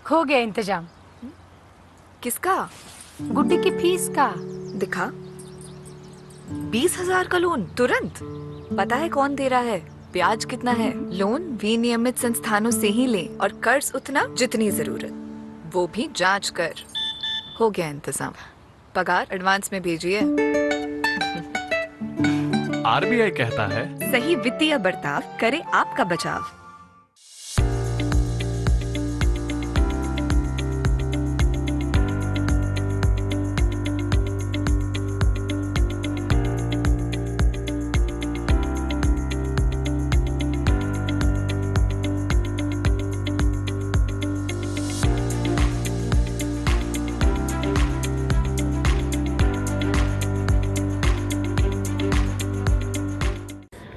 हो गया इंतजाम। किसका? गुड्डी की फीस का। दिखा। 20,000 का लोन तुरंत। पता है कौन दे रहा है, ब्याज कितना है? लोन विनियमित संस्थानों से ही ले और कर्ज उतना जितनी जरूरत, वो भी जांच कर। हो गया इंतजाम। पगार एडवांस में भेजिए। आरबीआई कहता है, सही वित्तीय बर्ताव करे आपका बचाव।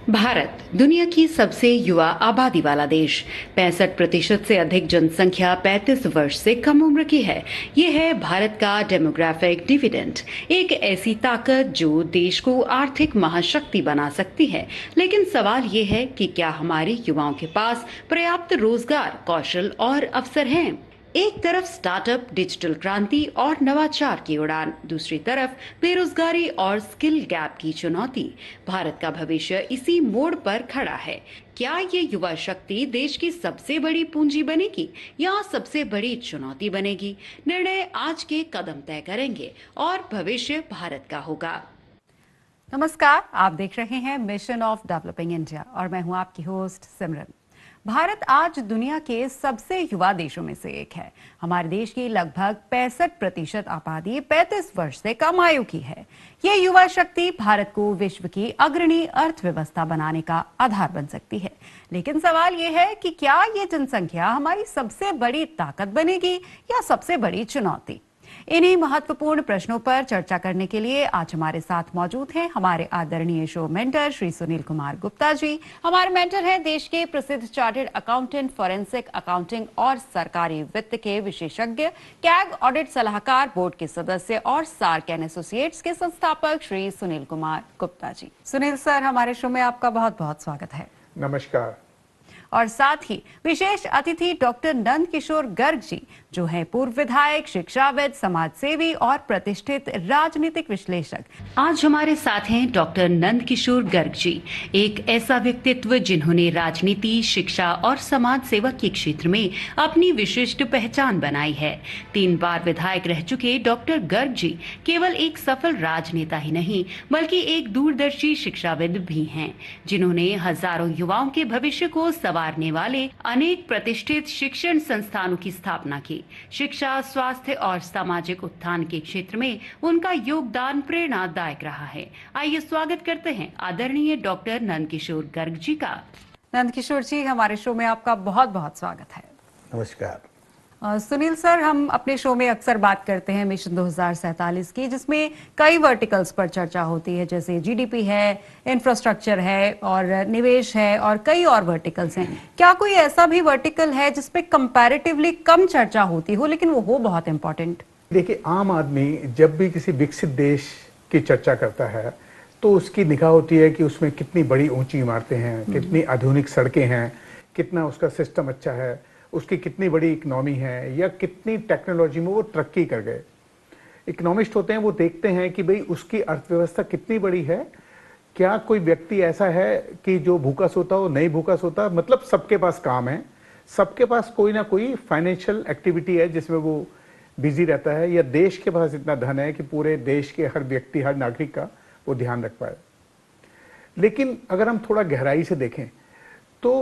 भारत दुनिया की सबसे युवा आबादी वाला देश। 65% से अधिक जनसंख्या 35 वर्ष से कम उम्र की है। ये है भारत का डेमोग्राफिक डिविडेंड, एक ऐसी ताकत जो देश को आर्थिक महाशक्ति बना सकती है। लेकिन सवाल ये है कि क्या हमारे युवाओं के पास पर्याप्त रोजगार, कौशल और अवसर हैं? एक तरफ स्टार्टअप, डिजिटल क्रांति और नवाचार की उड़ान, दूसरी तरफ बेरोजगारी और स्किल गैप की चुनौती। भारत का भविष्य इसी मोड़ पर खड़ा है। क्या ये युवा शक्ति देश की सबसे बड़ी पूंजी बनेगी या सबसे बड़ी चुनौती बनेगी? निर्णय आज के कदम तय करेंगे और भविष्य भारत का होगा। नमस्कार, आप देख रहे हैं मिशन ऑफ डेवलपिंग इंडिया और मैं हूं आपकी होस्ट सिमरन। भारत आज दुनिया के सबसे युवा देशों में से एक है। हमारे देश की लगभग 65% आबादी 35 वर्ष से कम आयु की है। ये युवा शक्ति भारत को विश्व की अग्रणी अर्थव्यवस्था बनाने का आधार बन सकती है। लेकिन सवाल ये है कि क्या ये जनसंख्या हमारी सबसे बड़ी ताकत बनेगी या सबसे बड़ी चुनौती? इन्हीं महत्वपूर्ण प्रश्नों पर चर्चा करने के लिए आज हमारे साथ मौजूद हैं हमारे आदरणीय शो मेंटर श्री सुनील कुमार गुप्ता जी। हमारे मेंटर हैं देश के प्रसिद्ध चार्टर्ड अकाउंटेंट, फॉरेंसिक अकाउंटिंग और सरकारी वित्त के विशेषज्ञ, कैग ऑडिट सलाहकार, बोर्ड के सदस्य और सार्क एंड एसोसिएट्स के संस्थापक श्री सुनील कुमार गुप्ता जी। सुनील सर, हमारे शो में आपका बहुत बहुत स्वागत है। नमस्कार। और साथ ही विशेष अतिथि डॉक्टर नंद किशोर गर्ग जी, जो हैं पूर्व विधायक, शिक्षाविद, समाजसेवी और प्रतिष्ठित राजनीतिक विश्लेषक। आज हमारे साथ हैं डॉक्टर नंद किशोर गर्ग जी, एक ऐसा व्यक्तित्व जिन्होंने राजनीति, शिक्षा और समाज सेवा के क्षेत्र में अपनी विशिष्ट पहचान बनाई है। 3 बार विधायक रह चुके डॉक्टर गर्ग जी केवल एक सफल राजनेता ही नहीं बल्कि एक दूरदर्शी शिक्षाविद भी हैं, जिन्होंने हजारों युवाओं के भविष्य को संवारने वाले अनेक प्रतिष्ठित शिक्षण संस्थानों की स्थापना की। शिक्षा, स्वास्थ्य और सामाजिक उत्थान के क्षेत्र में उनका योगदान प्रेरणादायक रहा है। आइए स्वागत करते हैं आदरणीय डॉक्टर नंद किशोर गर्ग जी का। नंद किशोर जी, हमारे शो में आपका बहुत बहुत स्वागत है। नमस्कार। सुनील सर, हम अपने शो में अक्सर बात करते हैं मिशन 2047 की, जिसमें कई वर्टिकल्स पर चर्चा होती है, जैसे जीडीपी है, इंफ्रास्ट्रक्चर है और निवेश है और कई और वर्टिकल्स हैं। क्या कोई ऐसा भी वर्टिकल है जिसपे कंपैरेटिवली कम चर्चा होती हो लेकिन वो हो बहुत इंपॉर्टेंट? देखिए, आम आदमी जब भी किसी विकसित देश की चर्चा करता है तो उसकी निगाह होती है कि उसमें कितनी बड़ी ऊंची इमारतें हैं, कितनी आधुनिक सड़कें हैं, कितना उसका सिस्टम अच्छा है, उसकी कितनी बड़ी इकोनॉमी है या कितनी टेक्नोलॉजी में वो तरक्की कर गए। इकोनॉमिस्ट होते हैं, वो देखते हैं कि भाई उसकी अर्थव्यवस्था कितनी बड़ी है, क्या कोई व्यक्ति ऐसा है कि जो भूखा सोता हो, नहीं भूखा सोता, मतलब सबके पास काम है, सबके पास कोई ना कोई फाइनेंशियल एक्टिविटी है जिसमें वो बिजी रहता है, या देश के पास इतना धन है कि पूरे देश के हर व्यक्ति, हर नागरिक का वो ध्यान रख पाए। लेकिन अगर हम थोड़ा गहराई से देखें तो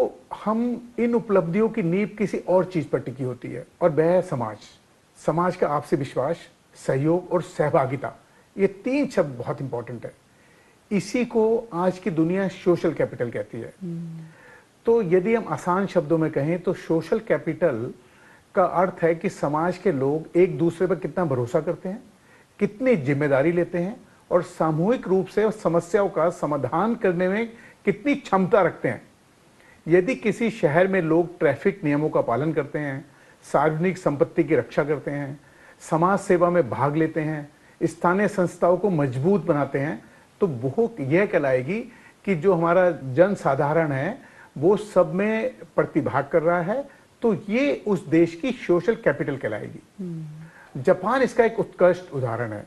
हम इन उपलब्धियों की नींव किसी और चीज पर टिकी होती है, और वह है समाज। समाज का आपसी विश्वास, सहयोग और सहभागिता, ये 3 शब्द बहुत इंपॉर्टेंट है। इसी को आज की दुनिया सोशल कैपिटल कहती है। तो यदि हम आसान शब्दों में कहें तो सोशल कैपिटल का अर्थ है कि समाज के लोग एक दूसरे पर कितना भरोसा करते हैं, कितनी जिम्मेदारी लेते हैं और सामूहिक रूप से समस्याओं का समाधान करने में कितनी क्षमता रखते हैं। यदि किसी शहर में लोग ट्रैफिक नियमों का पालन करते हैं, सार्वजनिक संपत्ति की रक्षा करते हैं, समाज सेवा में भाग लेते हैं, स्थानीय संस्थाओं को मजबूत बनाते हैं, तो वो यह कहलाएगी कि जो हमारा जन साधारण है वो सब में प्रतिभाग कर रहा है, तो ये उस देश की सोशल कैपिटल कहलाएगी। जापान इसका एक उत्कृष्ट उदाहरण है।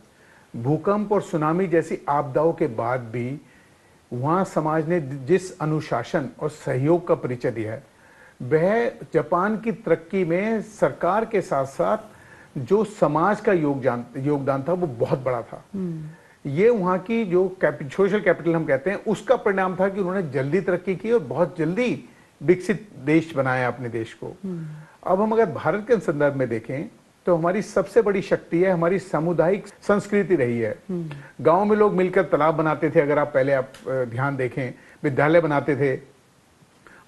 भूकंप और सुनामी जैसी आपदाओं के बाद भी वहां समाज ने जिस अनुशासन और सहयोग का परिचय दिया है, वह जापान की तरक्की में सरकार के साथ साथ जो समाज का योगदान था वो बहुत बड़ा था। ये वहां की जो सोशल कैपिटल हम कहते हैं, उसका परिणाम था कि उन्होंने जल्दी तरक्की की और बहुत जल्दी विकसित देश बनाया अपने देश को। अब हम अगर भारत के संदर्भ में देखें तो हमारी सबसे बड़ी शक्ति है हमारी सामुदायिक संस्कृति रही है। गांव में लोग मिलकर तालाब बनाते थे, अगर आप ध्यान देखें, विद्यालय बनाते थे।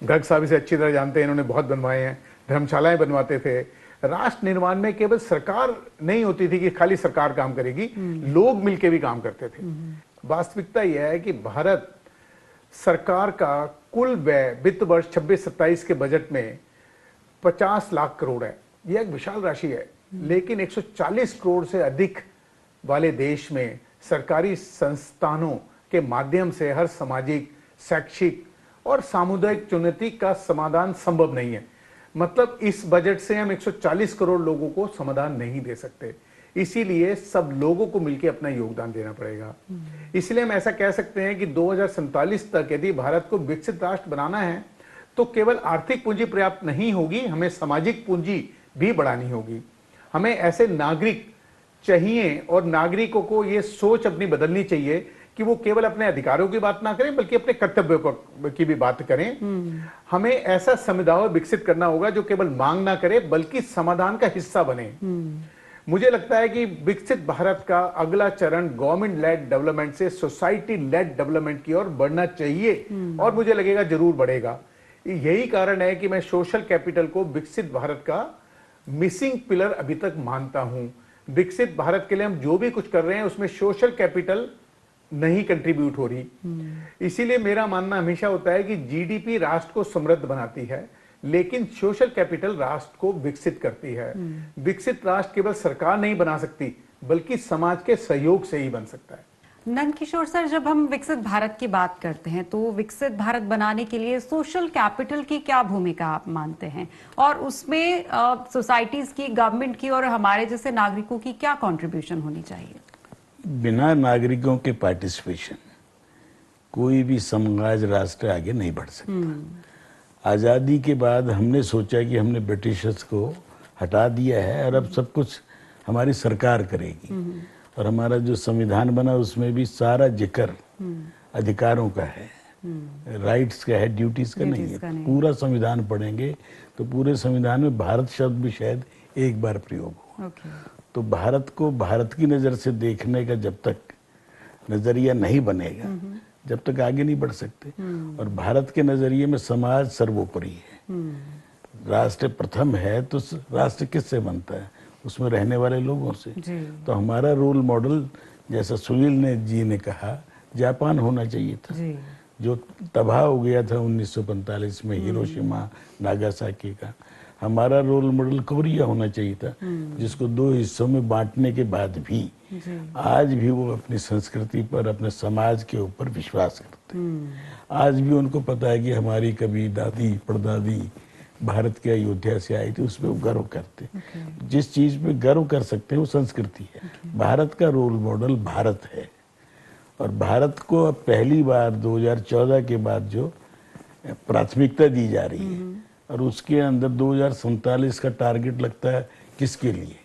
गर्ग साहब इसे अच्छी तरह जानते हैं, इन्होंने बहुत बनवाए हैं। धर्मशालाएं बनवाते थे। राष्ट्र निर्माण में केवल सरकार नहीं होती थी कि खाली सरकार काम करेगी, लोग मिलकर भी काम करते थे। वास्तविकता यह है कि भारत सरकार का कुल व्यय वित्त वर्ष 26-27 के बजट में 50 लाख करोड़ है। यह एक विशाल राशि है, लेकिन 140 करोड़ से अधिक वाले देश में सरकारी संस्थानों के माध्यम से हर सामाजिक, शैक्षिक और सामुदायिक चुनौती का समाधान संभव नहीं है। मतलब इस बजट से हम 140 करोड़ लोगों को समाधान नहीं दे सकते, इसीलिए सब लोगों को मिलकर अपना योगदान देना पड़ेगा। इसलिए हम ऐसा कह सकते हैं कि 2047 तक यदि भारत को विकसित राष्ट्र बनाना है तो केवल आर्थिक पूंजी पर्याप्त नहीं होगी, हमें सामाजिक पूंजी भी बढ़ानी होगी। हमें ऐसे नागरिक चाहिए और नागरिकों को ये सोच अपनी बदलनी चाहिए कि वो केवल अपने अधिकारों की बात ना करें बल्कि अपने कर्तव्यों की भी बात करें। हमें ऐसा समुदाय विकसित करना होगा जो केवल मांग ना करे बल्कि समाधान का हिस्सा बने। मुझे लगता है कि विकसित भारत का अगला चरण गवर्नमेंट लेड डेवलपमेंट से सोसाइटी लेड डेवलपमेंट की ओर बढ़ना चाहिए और मुझे लगेगा जरूर बढ़ेगा। यही कारण है कि मैं सोशल कैपिटल को विकसित भारत का मिसिंग पिलर अभी तक मानता हूं। विकसित भारत के लिए हम जो भी कुछ कर रहे हैं उसमें सोशल कैपिटल नहीं कंट्रीब्यूट हो रही। इसीलिए मेरा मानना हमेशा होता है कि जीडीपी राष्ट्र को समृद्ध बनाती है, लेकिन सोशल कैपिटल राष्ट्र को विकसित करती है। विकसित राष्ट्र केवल सरकार नहीं बना सकती बल्कि समाज के सहयोग से ही बन सकता है। नंदकिशोर सर, जब हम विकसित भारत की बात करते हैं तो विकसित भारत बनाने के लिए सोशल कैपिटल की क्या भूमिका आप मानते हैं, और उसमें सोसाइटीज की, गवर्नमेंट की और हमारे जैसे नागरिकों की क्या कंट्रीब्यूशन होनी चाहिए? बिना नागरिकों के पार्टिसिपेशन कोई भी समाज, राष्ट्र आगे नहीं बढ़ सकता। आज़ादी के बाद हमने सोचा कि हमने ब्रिटिशर्स को हटा दिया है और अब सब कुछ हमारी सरकार करेगी, और हमारा जो संविधान बना उसमें भी सारा जिक्र अधिकारों का है, राइट्स का है, ड्यूटीज का नहीं है। पूरा संविधान पढ़ेंगे तो पूरे संविधान में भारत शब्द भी शायद एक बार प्रयोग हो। तो भारत को भारत की नज़र से देखने का जब तक नज़रिया नहीं बनेगा, जब तक आगे नहीं बढ़ सकते। और भारत के नज़रिए में समाज सर्वोपरि है, राष्ट्र प्रथम है, तो राष्ट्र किससे बनता है? उसमें रहने वाले लोगों से। तो हमारा रोल मॉडल, जैसा सुनील जी ने कहा, जापान होना चाहिए था, जो तबाह हो गया था 1945 में हिरोशिमा नागासाकी का। हमारा रोल मॉडल कोरिया होना चाहिए था, जिसको 2 हिस्सों में बांटने के बाद भी आज भी वो अपनी संस्कृति पर, अपने समाज के ऊपर विश्वास करते हैं। आज भी उनको पता है कि हमारी कभी दादी परदादी भारत के अयोध्या से आई थी, उस पर वो गर्व करते। जिस चीज पे गर्व कर सकते हैं वो संस्कृति है। भारत का रोल मॉडल भारत है, और भारत को अब पहली बार 2014 के बाद जो प्राथमिकता दी जा रही है, और उसके अंदर 2047 का टारगेट लगता है किसके लिए?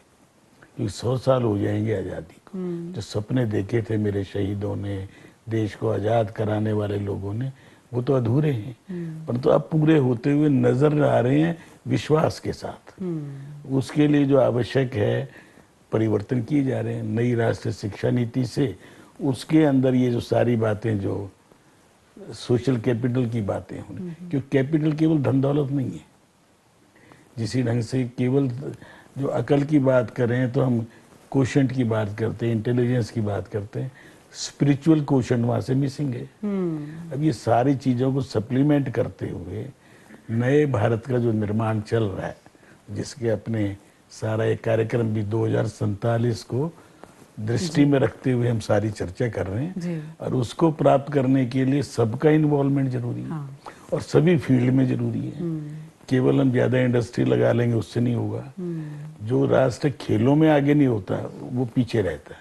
क्योंकि 100 साल हो जाएंगे आज़ादी को। जो सपने देखे थे मेरे शहीदों ने, देश को आज़ाद कराने वाले लोगों ने, वो तो अधूरे हैं, परंतु अब पूरे होते हुए नजर आ रहे हैं विश्वास के साथ। उसके लिए जो आवश्यक है परिवर्तन किए जा रहे हैं नई राष्ट्रीय शिक्षा नीति से। उसके अंदर ये जो सारी बातें, जो सोशल कैपिटल की बातें होंगी, क्योंकि कैपिटल केवल धन दौलत नहीं है। जिसी ढंग से केवल जो अकल की बात करें तो हम कोशेंट की बात करते हैं, इंटेलिजेंस की बात करते हैं, स्पिरिचुअल कोशेंट वहां से मिसिंग है। अब ये सारी चीजों को सप्लीमेंट करते हुए नए भारत का जो निर्माण चल रहा है, जिसके अपने सारा एक कार्यक्रम भी 2047 को दृष्टि में रखते हुए हम सारी चर्चा कर रहे हैं, और उसको प्राप्त करने के लिए सबका इन्वॉल्वमेंट जरूरी है, और सभी फील्ड में जरूरी है। केवल हम ज्यादा इंडस्ट्री लगा लेंगे उससे नहीं होगा। जो राष्ट्र खेलों में आगे नहीं होता वो पीछे रहता है।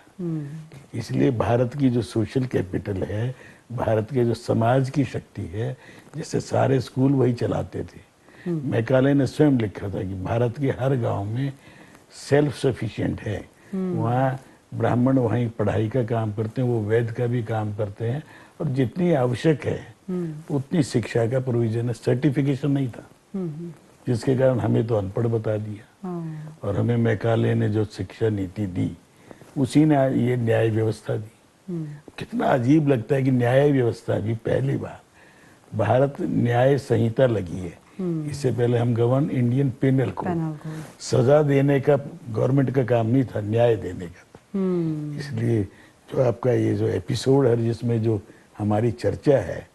इसलिए भारत की जो सोशल कैपिटल है, भारत के जो समाज की शक्ति है, जैसे सारे स्कूल वही चलाते थे। मैकाले ने स्वयं लिखा था कि भारत के हर गांव में सेल्फ सफिशिएंट है। वहाँ ब्राह्मण वहीं पढ़ाई का काम करते हैं, वो वैद्य का भी काम करते हैं, और जितनी आवश्यक है उतनी शिक्षा का प्रोविजन है। सर्टिफिकेशन नहीं था, जिसके कारण हमें तो अनपढ़ बता दिया। और हमें मैकाले ने जो शिक्षा नीति दी, उसी ने ये न्याय व्यवस्था दी। कितना अजीब लगता है कि न्याय व्यवस्था भी पहली बार भारत न्याय संहिता लगी है। इससे पहले हम गवर्न इंडियन पेनल कोड, सजा देने का गवर्नमेंट का काम नहीं था, न्याय देने का था। इसलिए जो आपका ये जो एपिसोड है जिसमें जो हमारी चर्चा है,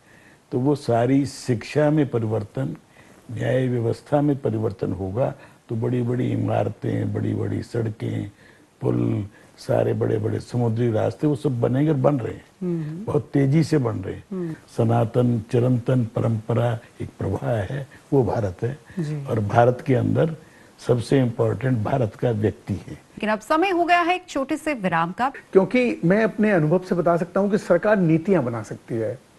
तो वो सारी शिक्षा में परिवर्तन, न्याय व्यवस्था में परिवर्तन होगा तो बड़ी बड़ी इमारतें, बड़ी बड़ी सड़कें, पुल, सारे बड़े बड़े समुद्री रास्ते वो सब बनेंगे और बन रहे हैं, बहुत तेजी से बन रहे हैं। सनातन चिरंतन परंपरा एक प्रवाह है, वो भारत है। और भारत के अंदर सबसे इम्पोर्टेंट भारत का व्यक्ति है। लेकिन अब समय हो गया है एक छोटे से विराम का, क्योंकि मैं अपने अनुभव से बता सकता हूं कि सरकार नीतियां बना सकती है।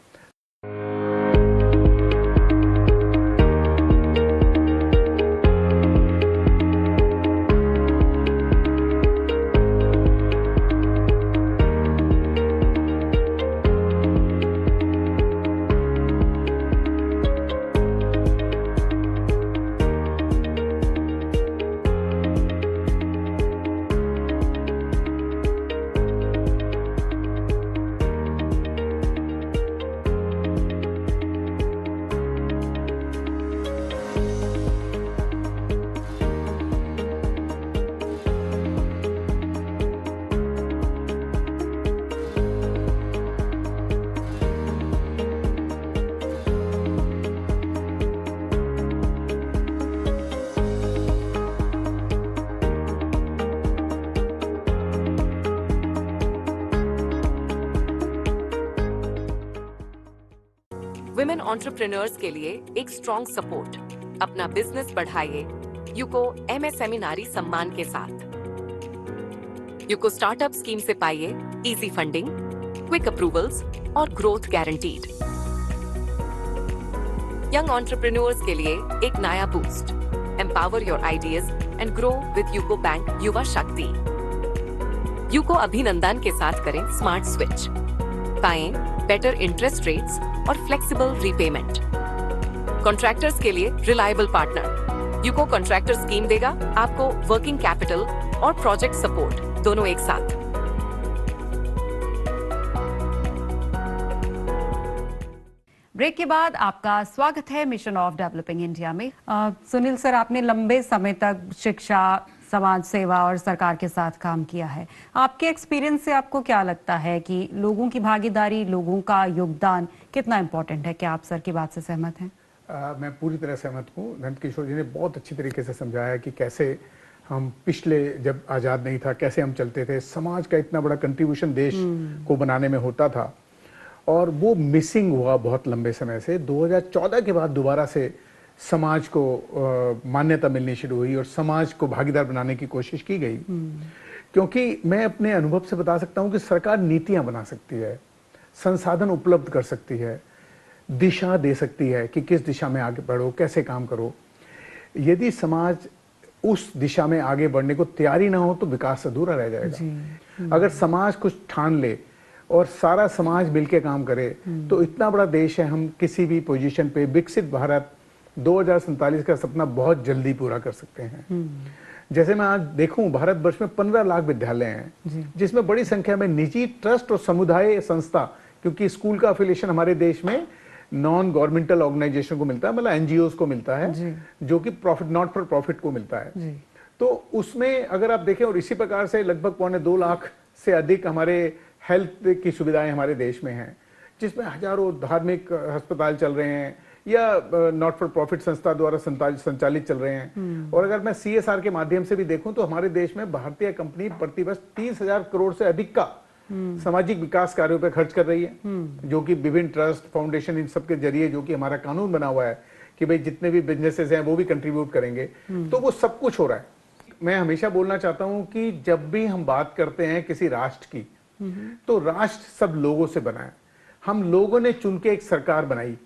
विमेन एंटरप्रेन्योर्स के लिए एक स्ट्रॉन्ग सपोर्ट। अपना बिजनेस बढ़ाइए यूको एमएसएमई नारी सम्मान के साथ। यूको स्टार्टअप स्कीम से पाइए इजी फंडिंग, क्विक अप्रूवल्स और ग्रोथ गारंटीड। यंग एंटरप्रेन्योर्स के लिए एक नया boost. Empower your ideas and grow with UCO bank युवा शक्ति। यूको अभिनंदन के साथ करें स्मार्ट स्विच, पाएं बेटर इंटरेस्ट रेट्स और फ्लेक्सिबल रीपेमेंट। कॉन्ट्रैक्टर्स के लिए reliable partner. UCO contractor scheme देगा आपको वर्किंग कैपिटल और प्रोजेक्ट सपोर्ट दोनों एक साथ। ब्रेक के बाद आपका स्वागत है मिशन ऑफ डेवलपिंग इंडिया में। सुनील सर, आपने लंबे समय तक शिक्षा, समाज सेवा और सरकार के साथ काम किया है। आपके एक्सपीरियंस से आपको क्या लगता है कि लोगों की भागीदारी, लोगों का योगदान कितना इम्पोर्टेंट है? क्या आप सर की बात से सहमत हैं? मैं पूरी तरह सहमत हूँ। नंदकिशोर जी ने बहुत अच्छी तरीके से समझाया कि कैसे हम पिछले, जब आज़ाद नहीं था, कैसे हम चलते थे। समाज का इतना बड़ा कंट्रीब्यूशन देश को बनाने में होता था और वो मिसिंग हुआ बहुत लंबे समय से। 2014 के बाद दोबारा से समाज को मान्यता मिलनी शुरू हुई और समाज को भागीदार बनाने की कोशिश की गई। क्योंकि मैं अपने अनुभव से बता सकता हूं कि सरकार नीतियां बना सकती है, संसाधन उपलब्ध कर सकती है, दिशा दे सकती है कि किस दिशा में आगे बढ़ो, कैसे काम करो। यदि समाज उस दिशा में आगे बढ़ने को तैयारी ना हो तो विकास अधूरा रह जाएगा। अगर समाज कुछ ठान ले और सारा समाज मिलकर काम करे तो इतना बड़ा देश है, हम किसी भी पोजीशन पे विकसित भारत 2047 का सपना बहुत जल्दी पूरा कर सकते हैं। जैसे मैं आज देखूं, भारत वर्ष में 15 लाख विद्यालय हैं, जिसमें बड़ी संख्या में निजी ट्रस्ट और समुदाय संस्था, क्योंकि स्कूल का अफिलिएशन हमारे देश में नॉन गवर्नमेंटल ऑर्गेनाइजेशन को मिलता है, मतलब एनजीओ को मिलता है, जो कि प्रॉफिट नॉट फॉर प्रॉफिट को मिलता है। तो उसमें अगर आप देखें, और इसी प्रकार से लगभग 2.25 लाख से अधिक हमारे हेल्थ की सुविधाएं हमारे देश में हैं, जिसमें हजारों धार्मिक अस्पताल चल रहे हैं या नॉट फॉर प्रॉफिट संस्था द्वारा संचालित चल रहे हैं। और अगर मैं सीएसआर के माध्यम से भी देखूं तो हमारे देश में भारतीय कंपनी प्रतिवर्ष 30,000 करोड़ से अधिक का सामाजिक विकास कार्यों पर खर्च कर रही है, जो कि विभिन्न ट्रस्ट, फाउंडेशन, इन सब के जरिए, जो कि हमारा कानून बना हुआ है कि भाई जितने भी बिजनेसेस हैं वो भी कंट्रीब्यूट करेंगे, तो वो सब कुछ हो रहा है। मैं हमेशा बोलना चाहता हूं कि जब भी हम बात करते हैं किसी राष्ट्र की, तो राष्ट्र सब लोगों से बना है। हम लोगों ने चुन के एक सरकार बनाई,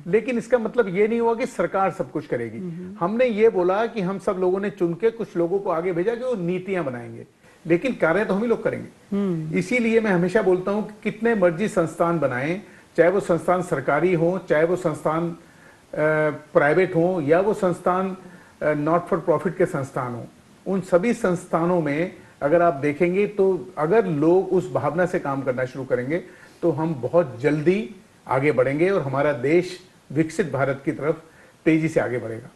लेकिन इसका मतलब ये नहीं हुआ कि सरकार सब कुछ करेगी। हमने ये बोला कि हम सब लोगों ने चुन के कुछ लोगों को आगे भेजा कि वो नीतियां बनाएंगे, लेकिन कार्य तो हम ही लोग करेंगे। इसीलिए मैं हमेशा बोलता हूं कि कितने मर्जी संस्थान बनाएं, चाहे वो संस्थान सरकारी हो, चाहे वो संस्थान प्राइवेट हो, या वो संस्थान नॉट फॉर प्रॉफिट के संस्थान हो, उन सभी संस्थानों में अगर आप देखेंगे तो अगर लोग उस भावना से काम करना शुरू करेंगे तो हम बहुत जल्दी आगे बढ़ेंगे और हमारा देश विकसित भारत की तरफ तेजी से आगे बढ़ेगा।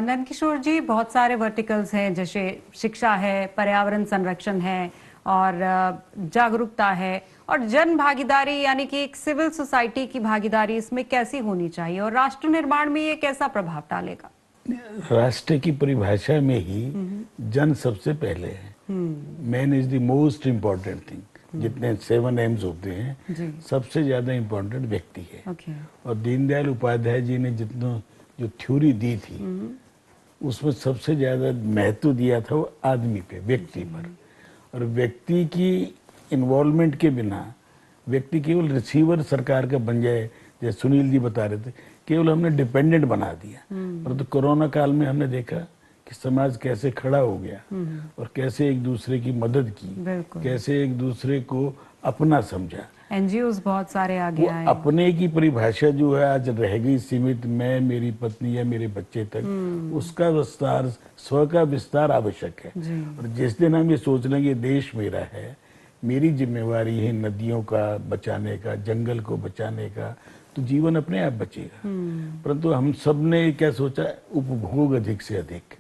नंदकिशोर जी, बहुत सारे वर्टिकल्स हैं, जैसे शिक्षा है, पर्यावरण संरक्षण है और जागरूकता है, और जन भागीदारी यानी कि एक सिविल सोसाइटी की भागीदारी इसमें कैसी होनी चाहिए और राष्ट्र निर्माण में ये कैसा प्रभाव डालेगा? राष्ट्र की परिभाषा में ही जन सबसे पहले है। Man is the most important thing. जितने 7 M's होते हैं, सबसे ज्यादा इम्पोर्टेंट व्यक्ति है। और दीनदयाल उपाध्याय जी ने जितना जो थ्योरी दी थी, उसमें सबसे ज्यादा महत्व दिया था वो आदमी पे, व्यक्ति पर। और व्यक्ति की इन्वॉल्वमेंट के बिना व्यक्ति केवल रिसीवर सरकार का बन जाए, जैसे सुनील जी बता रहे थे, केवल हमने डिपेंडेंट बना दिया। परंतु कोरोना काल में हमने देखा कि समाज कैसे खड़ा हो गया और कैसे एक दूसरे की मदद की, कैसे एक दूसरे को अपना समझा। एनजीओज बहुत सारे आगे आए। अपने की परिभाषा जो है आज रह गई सीमित, मैं, मेरी पत्नी या मेरे बच्चे तक, उसका विस्तार, स्व का विस्तार आवश्यक है। और जिस दिन हम ये सोच लें कि देश मेरा है, मेरी जिम्मेवारी है नदियों का बचाने का, जंगल को बचाने का, तो जीवन अपने आप बचेगा। परंतु हम सब ने क्या सोचा, उपभोग अधिक से अधिक।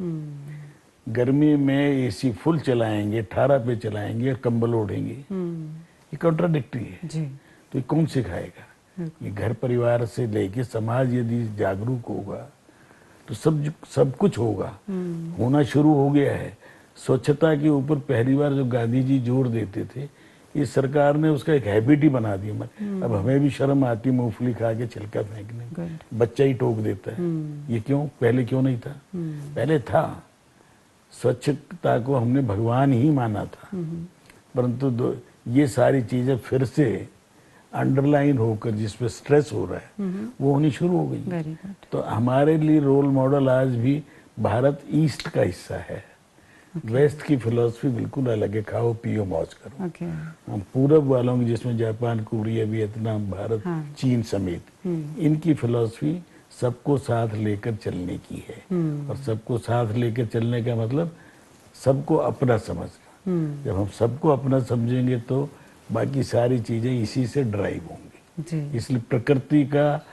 गर्मी में एसी फुल चलाएंगे, 18 पे चलाएंगे और कंबल ओढ़ेंगे, ये कॉन्ट्राडिक्टरी है। तो ये कौन सिखाएगा? ये घर परिवार से लेके समाज यदि जागरूक होगा तो सब कुछ होगा, होना शुरू हो गया है। स्वच्छता के ऊपर पहली बार जो गांधी जी जोर देते थे, ये सरकार ने उसका एक हैबिट ही बना दिया। अब हमें भी शर्म आती मूंगफली खा के छिलका फेंकने, बच्चा ही टोक देता है। ये क्यों? पहले क्यों नहीं था? पहले था। स्वच्छता को हमने भगवान ही माना था, परंतु ये सारी चीजें फिर से अंडरलाइन होकर जिसपे स्ट्रेस हो रहा है वो होनी शुरू हो गई। तो हमारे लिए रोल मॉडल आज भी भारत ईस्ट का हिस्सा है। वेस्ट की फिलॉसफी बिल्कुल अलग है, खाओ पियो मौज करो। हम पूरब वालों की, जिसमें जापान, कोरिया, वियतनाम, भारत, चीन समेत, इनकी फिलॉसफी सबको साथ लेकर चलने की है। और सबको साथ लेकर चलने का मतलब सबको अपना समझना। जब हम सबको अपना समझेंगे तो बाकी सारी चीजें इसी से ड्राइव होंगी। इसलिए प्रकृति का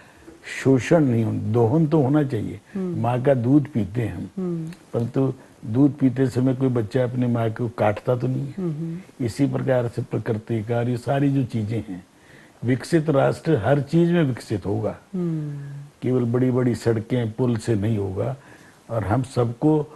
शोषण नहीं होना, दोहन तो होना चाहिए। माँ का दूध पीते हैं हम, परंतु दूध पीते समय कोई बच्चा अपनी माँ को काटता तो नहीं है। इसी प्रकार से प्रकृति का, ये सारी जो चीजें हैं, विकसित राष्ट्र हर चीज में विकसित होगा, केवल बड़ी बड़ी सड़कें पुल से नहीं होगा। और हम सबको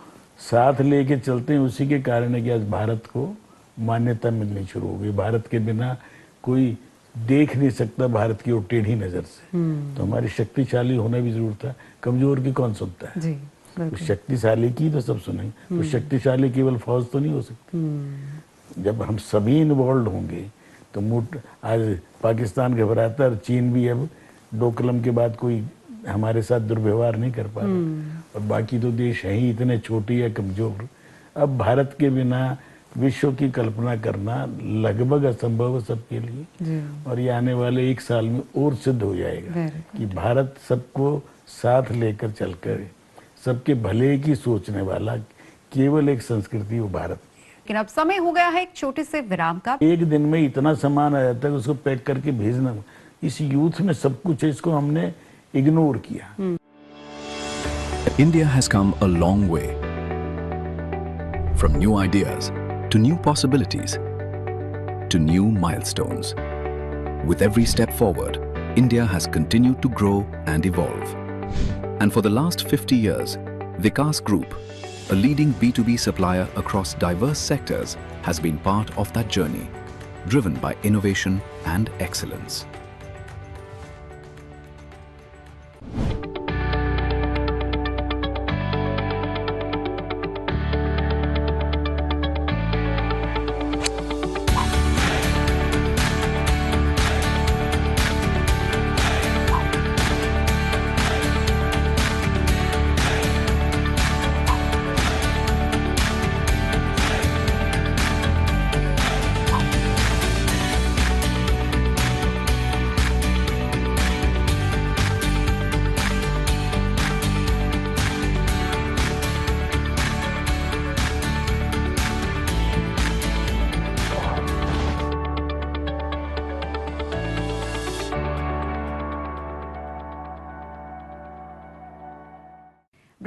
साथ लेके चलते हैं, उसी के कारण है कि आज भारत को मान्यता मिलनी शुरू हो गई। भारत के बिना कोई देख नहीं सकता भारत की ओर टेढ़ी नजर से। तो हमारी शक्तिशाली होना भी जरूर था। कमजोर की कौन सुनता है? तो शक्तिशाली की तो सब सुनेंगे। तो शक्तिशाली केवल फौज तो नहीं हो सकती। जब हम सभी इन्वॉल्व होंगे तो आज पाकिस्तान घबराता है और चीन भी अब डोकलम के बाद कोई हमारे साथ दुर्व्यवहार नहीं कर पा रहा। और बाकी तो देश हैं ही इतने छोटे या कमजोर। अब भारत के बिना विश्व की कल्पना करना लगभग असंभव है सबके लिए। और ये आने वाले 1 साल में और सिद्ध हो जाएगा कि भारत सबको साथ लेकर चलकर सबके भले की सोचने वाला केवल एक संस्कृति वो भारत की है। लेकिन अब समय हो गया है एक छोटे से विराम का। एक दिन में इतना सामान आ जाता है उसको पैक करके भेजना। इस यूथ में सब कुछ है, इसको हमने इग्नोर किया। India has come a long way. From new ideas to new possibilities to new milestones. With every step forward, India has continued to grow and evolve. And for the last 50 years, Vikas Group, a leading B2B supplier across diverse sectors, has been part of that journey, driven by innovation and excellence.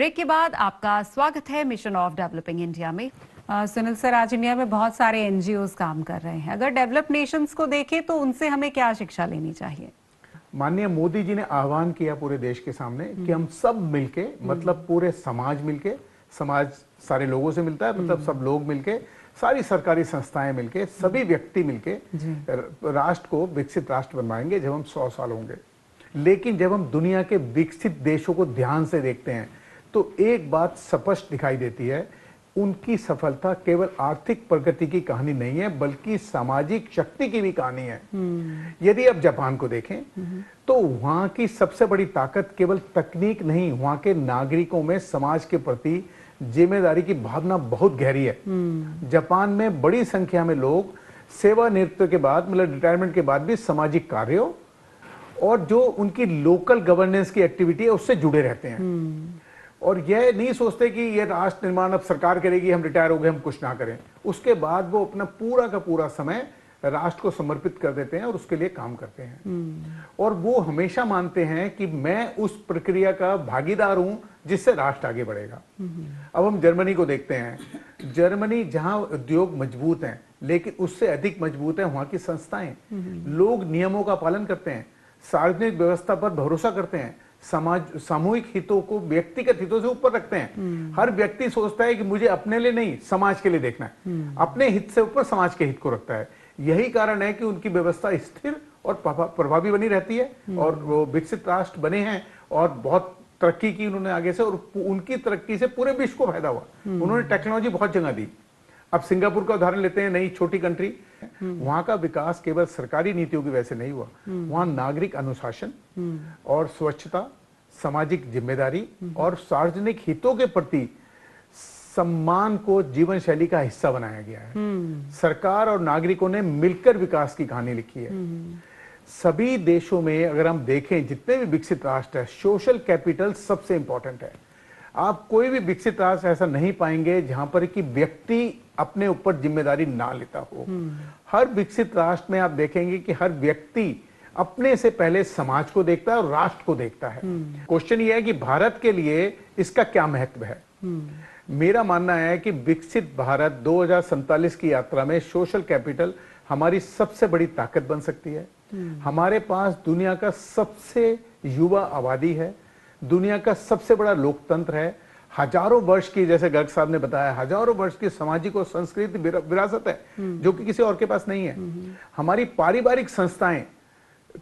Break के बाद आपका स्वागत है mission of developing India में। Sunil sir, आज India में बहुत सारे एनजीओज काम कर रहे हैं। अगर डेवलप्ड नेशंस को देखें तो उनसे हमें क्या शिक्षा लेनी चाहिए? माननीय मोदी जी ने आह्वान किया पूरे देश के सामने कि हम सब मिलके, मतलब पूरे समाज मिलके, समाज सारे लोगों से मिलता है, मतलब सब लोग मिलके, सारी सरकारी संस्थाएं मिलके, सभी व्यक्ति मिलके राष्ट्र को विकसित राष्ट्र बनवाएंगे जब हम 100 साल होंगे। लेकिन जब हम दुनिया के विकसित देशों को ध्यान से देखते हैं तो एक बात स्पष्ट दिखाई देती है, उनकी सफलता केवल आर्थिक प्रगति की कहानी नहीं है बल्कि सामाजिक शक्ति की भी कहानी है। यदि आप जापान को देखें तो वहां की सबसे बड़ी ताकत केवल तकनीक नहीं, वहां के नागरिकों में समाज के प्रति जिम्मेदारी की भावना बहुत गहरी है। जापान में बड़ी संख्या में लोग सेवानिवृत्ति के बाद, मतलब रिटायरमेंट के बाद भी सामाजिक कार्यों और जो उनकी लोकल गवर्नेंस की एक्टिविटी है उससे जुड़े रहते हैं। और यह नहीं सोचते कि यह राष्ट्र निर्माण अब सरकार करेगी, हम रिटायर हो गए, हम कुछ ना करें। उसके बाद वो अपना पूरा का पूरा समय राष्ट्र को समर्पित कर देते हैं और उसके लिए काम करते हैं। और वो हमेशा मानते हैं कि मैं उस प्रक्रिया का भागीदार हूं जिससे राष्ट्र आगे बढ़ेगा। अब हम जर्मनी को देखते हैं। जर्मनी जहां उद्योग मजबूत हैं, लेकिन उससे अधिक मजबूत है वहां की संस्थाएं। लोग नियमों का पालन करते हैं, सार्वजनिक व्यवस्था पर भरोसा करते हैं, समाज सामूहिक हितों को व्यक्तिगत हितों से ऊपर रखते हैं। हर व्यक्ति सोचता है कि मुझे अपने लिए नहीं, समाज के लिए देखना है। अपने हित से ऊपर समाज के हित को रखता है। यही कारण है कि उनकी व्यवस्था स्थिर और प्रभावी बनी रहती है और वो विकसित राष्ट्र बने हैं और बहुत तरक्की की उन्होंने आगे से, और उनकी तरक्की से पूरे विश्व को फायदा हुआ। उन्होंने टेक्नोलॉजी बहुत जगह दी। अब सिंगापुर का उदाहरण लेते हैं, नई छोटी कंट्री। वहां का विकास केवल सरकारी नीतियों की वजह से नहीं हुआ, वहां नागरिक अनुशासन और स्वच्छता, सामाजिक जिम्मेदारी और सार्वजनिक हितों के प्रति सम्मान को जीवन शैली का हिस्सा बनाया गया है। सरकार और नागरिकों ने मिलकर विकास की कहानी लिखी है। सभी देशों में अगर हम देखें, जितने भी विकसित राष्ट्र है, सोशल कैपिटल सबसे इंपॉर्टेंट है। आप कोई भी विकसित राष्ट्र ऐसा नहीं पाएंगे जहां पर कि व्यक्ति अपने ऊपर जिम्मेदारी ना लेता हो। हर विकसित राष्ट्र में आप देखेंगे कि हर व्यक्ति अपने से पहले समाज को देखता है और राष्ट्र को देखता है। क्वेश्चन ये है कि भारत के लिए इसका क्या महत्व है। मेरा मानना है कि विकसित भारत 2047 की यात्रा में सोशल कैपिटल हमारी सबसे बड़ी ताकत बन सकती है। हमारे पास दुनिया का सबसे युवा आबादी है, दुनिया का सबसे बड़ा लोकतंत्र है, हजारों वर्ष की, जैसे गर्ग साहब ने बताया, हजारों वर्ष की सामाजिक और सांस्कृतिक विरासत है जो कि किसी और के पास नहीं है। हमारी पारिवारिक संस्थाएं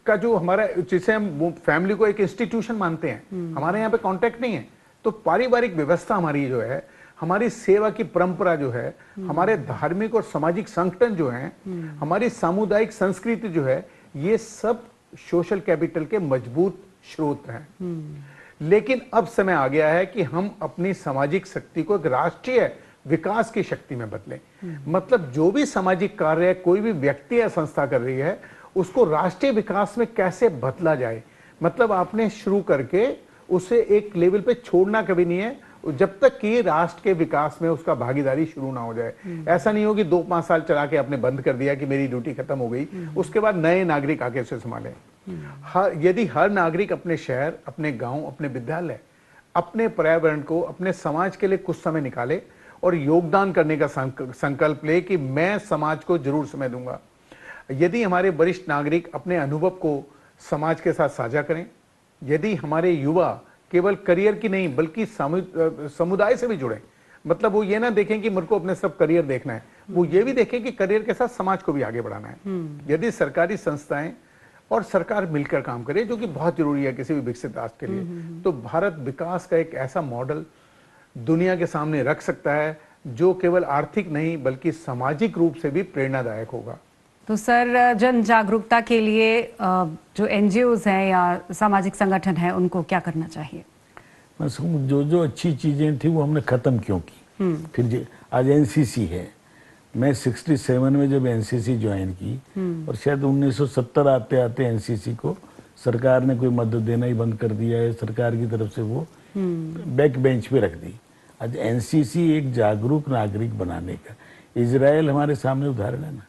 का जो हमारा, जिसे हम फैमिली को एक इंस्टीट्यूशन मानते हैं, हमारे यहाँ पे कांटेक्ट नहीं है, तो पारिवारिक व्यवस्था हमारी जो है, हमारी सेवा की परंपरा जो है, हमारे धार्मिक और सामाजिक संगठन जो हैं, हमारी सामुदायिक संस्कृति जो है, ये सब सोशल कैपिटल के मजबूत स्रोत हैं। लेकिन अब समय आ गया है कि हम अपनी सामाजिक शक्ति को एक राष्ट्रीय विकास की शक्ति में बदलें। मतलब जो भी सामाजिक कार्य कोई भी व्यक्ति या संस्था कर रही है, उसको राष्ट्रीय विकास में कैसे बदला जाए। मतलब आपने शुरू करके उसे एक लेवल पे छोड़ना कभी नहीं है, जब तक कि राष्ट्र के विकास में उसका भागीदारी शुरू ना हो जाए। ऐसा नहीं हो कि 2-5 साल चला के आपने बंद कर दिया कि मेरी ड्यूटी खत्म हो गई, उसके बाद नए नागरिक आके उसे संभालें। यदि हर नागरिक अपने शहर, अपने गांव, अपने विद्यालय, अपने पर्यावरण को, अपने समाज के लिए कुछ समय निकाले और योगदान करने का संकल्प ले कि मैं समाज को जरूर समय दूंगा। यदि हमारे वरिष्ठ नागरिक अपने अनुभव को समाज के साथ साझा करें, यदि हमारे युवा केवल करियर की नहीं बल्कि समुदाय से भी जुड़े, मतलब वो ये ना देखें कि मेरे को अपने सब करियर देखना है, वो ये भी देखें कि करियर के साथ समाज को भी आगे बढ़ाना है। यदि सरकारी संस्थाएं और सरकार मिलकर काम करे, जो कि बहुत जरूरी है किसी भी विकसित राष्ट्र के लिए, तो भारत विकास का एक ऐसा मॉडल दुनिया के सामने रख सकता है जो केवल आर्थिक नहीं बल्कि सामाजिक रूप से भी प्रेरणादायक होगा। तो सर, जन जागरूकता के लिए जो एनजीओज हैं या सामाजिक संगठन है, उनको क्या करना चाहिए? बस जो अच्छी चीजें थी वो हमने खत्म क्यों की। फिर आज एनसीसी है। मैं 67 में जब एनसीसी ज्वाइन की और शायद 1970 आते आते एनसीसी को सरकार ने कोई मदद देना ही बंद कर दिया है, सरकार की तरफ से वो बैक बेंच पे रख दी। आज एनसीसी एक जागरूक नागरिक बनाने का, इजराइल हमारे सामने उदाहरण है ना।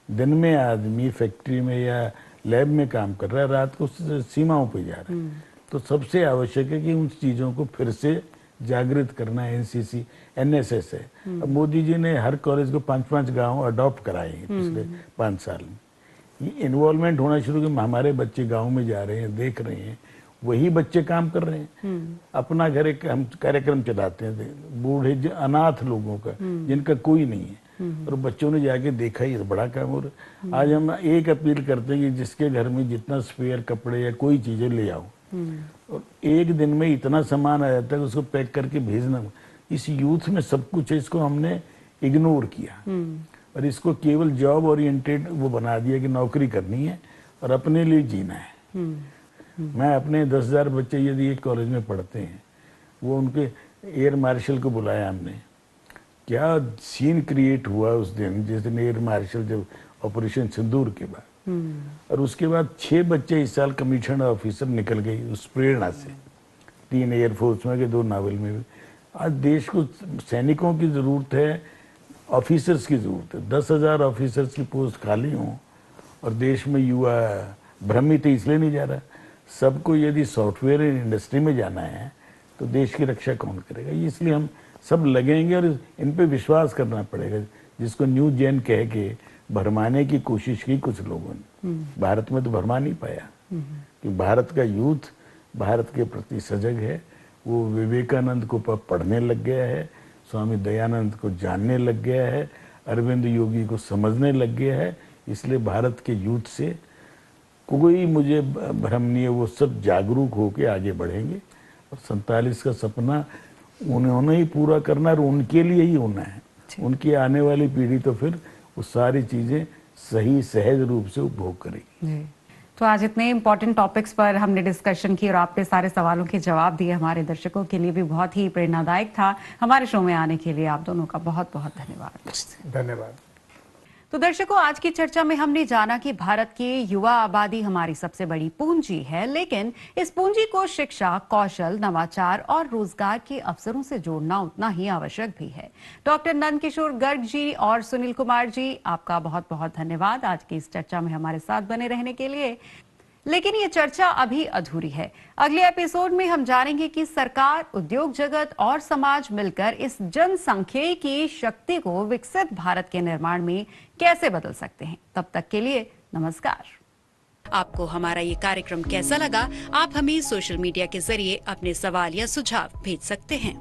दिन में आदमी फैक्ट्री में या लैब में काम कर रहा है, रात को सीमाओं पे जा रहा है। तो सबसे आवश्यक है कि उन चीजों को फिर से जागृत करना है, एनसीसी, एनएसएस है। अब मोदी जी ने हर कॉलेज को 5-5 गांव अडॉप्ट कराए हैं पिछले 5 साल में। ये इन्वॉल्वमेंट होना शुरू कि हमारे बच्चे गांव में जा रहे हैं, देख रहे हैं, वही बच्चे काम कर रहे हैं। अपना घर एक हम कार्यक्रम चलाते हैं बूढ़े अनाथ लोगों का, जिनका कोई नहीं है, और बच्चों ने जाके देखा ये बड़ा काम हो रहा है। आज हम एक अपील करते हैं कि जिसके घर में जितना स्पेयर कपड़े या कोई चीजें ले आओ, और एक दिन में इतना सामान आ जाता है उसको पैक करके भेजना। इस यूथ में सब कुछ है, इसको हमने इग्नोर किया और इसको केवल जॉब ओरिएंटेड वो बना दिया कि नौकरी करनी है और अपने लिए जीना है। मैं अपने 10,000 बच्चे यदि एक कॉलेज में पढ़ते हैं, वो उनके एयर मार्शल को बुलाया हमने, क्या सीन क्रिएट हुआ उस दिन जिस दिन एयर मार्शल जब ऑपरेशन सिंदूर के बाद, और उसके बाद 6 बच्चे इस साल कमीशन ऑफिसर निकल गए उस प्रेरणा से, 3 एयरफोर्स में के 2 नावल में भी। आज देश को सैनिकों की जरूरत है, ऑफिसर्स की जरूरत है। 10,000 ऑफिसर्स की पोस्ट खाली हों और देश में युवा भ्रमित इसलिए नहीं जा रहा। सबको यदि सॉफ्टवेयर इंडस्ट्री में जाना है तो देश की रक्षा कौन करेगा? इसलिए हम सब लगेंगे और इन पे विश्वास करना पड़ेगा, जिसको न्यू जेन कह के भरमाने की कोशिश की कुछ लोगों ने। भारत में तो भरमा नहीं पाया कि भारत का यूथ भारत के प्रति सजग है, वो विवेकानंद को पढ़ने लग गया है, स्वामी दयानंद को जानने लग गया है, अरविंद योगी को समझने लग गया है। इसलिए भारत के यूथ से कोई मुझे भ्रम नहीं है, वो सब जागरूक होकर आगे बढ़ेंगे और 47 का सपना उन्होंने ही पूरा करना और उनके लिए ही होना है। उनकी आने वाली पीढ़ी तो फिर वो सारी चीजें सही सहज रूप से उपभोग करेगी। तो आज इतने इम्पोर्टेंट टॉपिक्स पर हमने डिस्कशन की और आपने सारे सवालों के जवाब दिए, हमारे दर्शकों के लिए भी बहुत ही प्रेरणादायक था। हमारे शो में आने के लिए आप दोनों का बहुत बहुत धन्यवाद। धन्यवाद। तो दर्शकों, आज की चर्चा में हमने जाना कि भारत की युवा आबादी हमारी सबसे बड़ी पूंजी है, लेकिन इस पूंजी को शिक्षा, कौशल, नवाचार और रोजगार के अवसरों से जोड़ना उतना ही आवश्यक भी है। डॉक्टर नंदकिशोर गर्ग जी और सुनील कुमार जी, आपका बहुत बहुत धन्यवाद आज की इस चर्चा में हमारे साथ बने रहने के लिए। लेकिन ये चर्चा अभी अधूरी है। अगले एपिसोड में हम जानेंगे कि सरकार, उद्योग जगत और समाज मिलकर इस जनसांख्यिकी शक्ति को विकसित भारत के निर्माण में कैसे बदल सकते हैं। तब तक के लिए नमस्कार। आपको हमारा ये कार्यक्रम कैसा लगा? आप हमें सोशल मीडिया के जरिए अपने सवाल या सुझाव भेज सकते हैं।